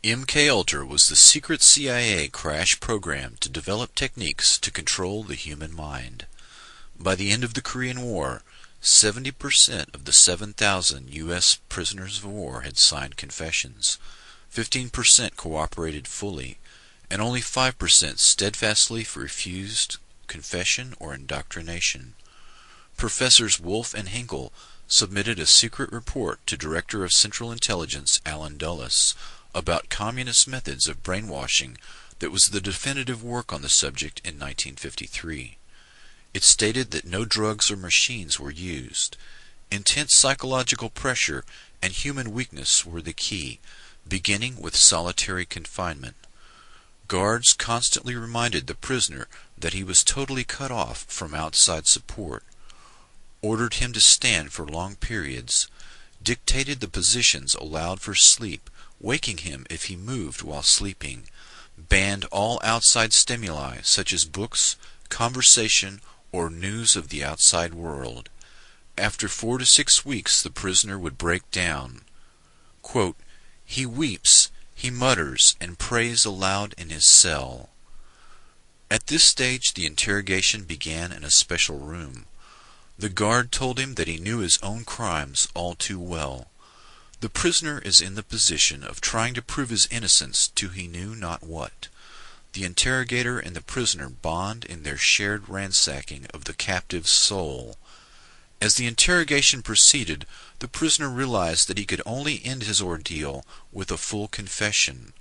MKUltra was the secret CIA crash program to develop techniques to control the human mind. By the end of the Korean War, 70% of the 7,000 U.S. prisoners of war had signed confessions, 15% cooperated fully, and only 5% steadfastly refused confession or indoctrination. Professors Wolf and Hinkle submitted a secret report to Director of Central Intelligence Allen Dulles about communist methods of brainwashing that was the definitive work on the subject in 1953. It stated that no drugs or machines were used. Intense psychological pressure and human weakness were the key, beginning with solitary confinement. Guards constantly reminded the prisoner that he was totally cut off from outside support, ordered him to stand for long periods, dictated the positions allowed for sleep, waking him if he moved while sleeping, banned all outside stimuli such as books, conversation, or news of the outside world. After 4 to 6 weeks the prisoner would break down. Quote, "He weeps, he mutters, and prays aloud in his cell." At this stage the interrogation began in a special room. The guard told him that he knew his own crimes all too well. The prisoner is in the position of trying to prove his innocence to he knew not what. The interrogator and the prisoner bond in their shared ransacking of the captive's soul. As the interrogation proceeded, the prisoner realized that he could only end his ordeal with a full confession.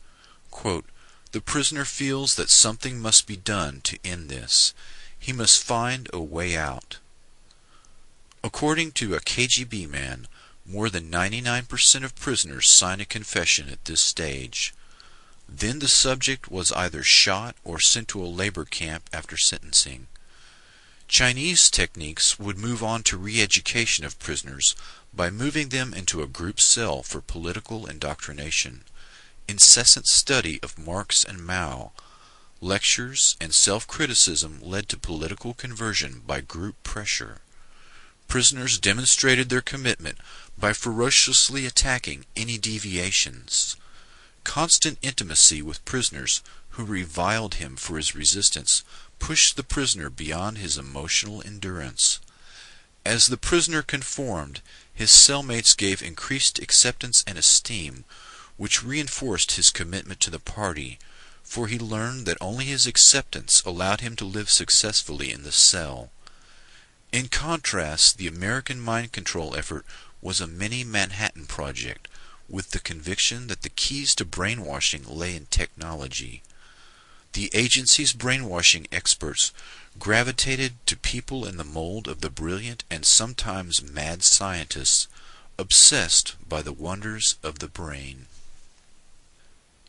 Quote, "The prisoner feels that something must be done to end this. He must find a way out." According to a KGB man, more than 99% of prisoners sign a confession at this stage. Then the subject was either shot or sent to a labor camp after sentencing. Chinese techniques would move on to re-education of prisoners by moving them into a group cell for political indoctrination, incessant study of Marx and Mao, lectures and self-criticism led to political conversion by group pressure. Prisoners demonstrated their commitment by ferociously attacking any deviations. Constant intimacy with prisoners who reviled him for his resistance pushed the prisoner beyond his emotional endurance. As the prisoner conformed, his cellmates gave increased acceptance and esteem, which reinforced his commitment to the party, for he learned that only his acceptance allowed him to live successfully in the cell. In contrast, the American mind control effort was a mini Manhattan Project, with the conviction that the keys to brainwashing lay in technology. The agency's brainwashing experts gravitated to people in the mold of the brilliant and sometimes mad scientists, obsessed by the wonders of the brain.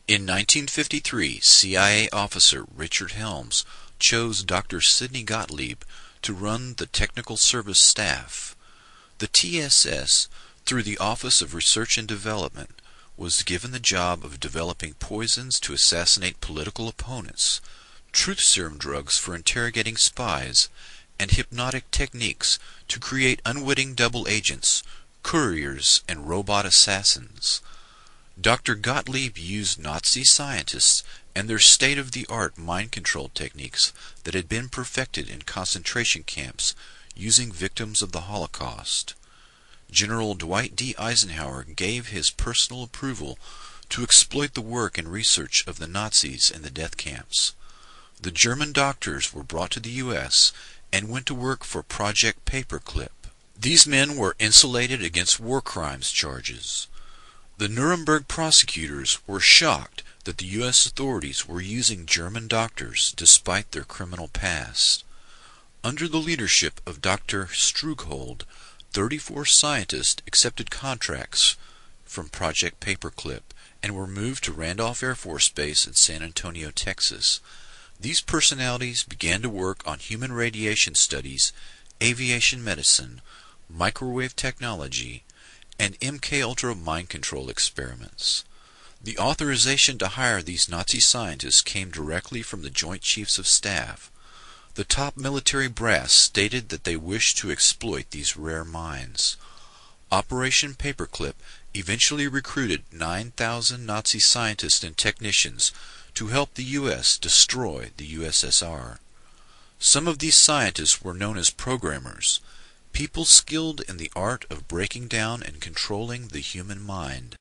In 1953, CIA officer Richard Helms chose Dr. Sidney Gottlieb to run the technical service staff. The TSS, through the Office of Research and Development, was given the job of developing poisons to assassinate political opponents, truth serum drugs for interrogating spies, and hypnotic techniques to create unwitting double agents, couriers, and robot assassins. Dr. Gottlieb used Nazi scientists and their state-of-the-art mind control techniques that had been perfected in concentration camps using victims of the Holocaust. General Dwight D. Eisenhower gave his personal approval to exploit the work and research of the Nazis in the death camps. The German doctors were brought to the U.S. and went to work for Project Paperclip. These men were insulated against war crimes charges. The Nuremberg prosecutors were shocked that the U.S. authorities were using German doctors despite their criminal past. Under the leadership of Dr. Strughold, 34 scientists accepted contracts from Project Paperclip and were moved to Randolph Air Force Base in San Antonio, Texas. These personalities began to work on human radiation studies, aviation medicine, microwave technology, and MKUltra mind control experiments. The authorization to hire these Nazi scientists came directly from the Joint Chiefs of Staff. The top military brass stated that they wished to exploit these rare minds. Operation Paperclip eventually recruited 9,000 Nazi scientists and technicians to help the U.S. destroy the USSR. Some of these scientists were known as programmers, people skilled in the art of breaking down and controlling the human mind.